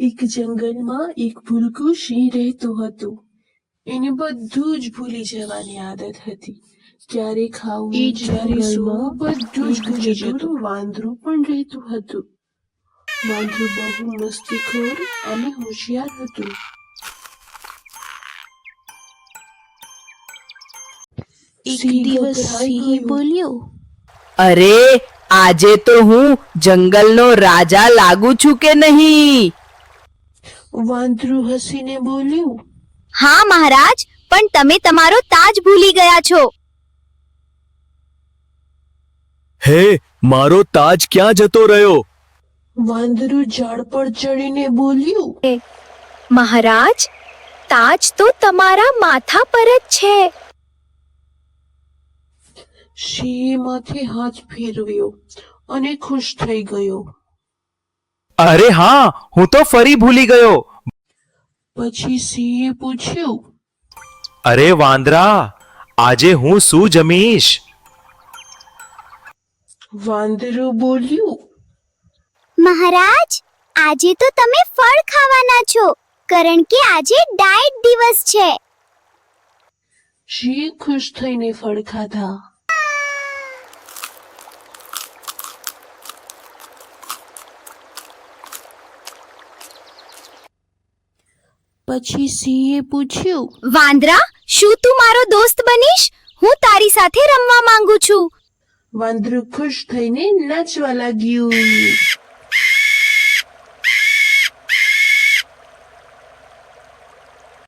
એક જંગલમાં એક ભૂલકું સિંહ રહેતો હતો. એને બધું જ ભૂલી જવાની આદત હતી. ક્યારે ખાવું, ક્યારે સૂવું, બધું જ ભૂલી જતો. વાંદરું પણ રહેતું હતું. વાંદરું બહુ મસ્તીખોર અને હોશિયાર હતું. એક દિવસ સિંહ બોલ્યો, અરે, આજે તો હું જંગલનો રાજા લાગુ છું કે નહીં? વાંદરું હસીને બોલ્યું, હા મહારાજ, પણ તમે તમારો તાજ ભૂલી ગયા છો. હે, મારો તાજ ક્યાં જતો રહ્યો? વાંદરું ઝાડ પર ચડીને બોલ્યું, મહારાજ, તાજ તો તમારા માથા પર જ છે. સિંહે માથે હાથ ફેરવ્યો અને ખુશ થઈ ગયો. અરે હા, હું તો ફરી ભૂલી ગયો. પછી સિંહે પૂછ્યું, અરે વાંદરા, આજે હું શું જમીશ? વાંદરું બોલ્યું, મહારાજ, આજે તો તમે ફળ ખાવાના છો, કારણ કે આજે ડાયટ દિવસ છે. સિંહે ખુશ થઈને ફળ ખાધા. પછી સિંહે પૂછ્યું, વાંદરા, શું તું મારો દોસ્ત બનીશ? હું તારી સાથે રમવા માંગુ છું. વાંદરું ખુશ થઈને નાચવા લાગ્યું.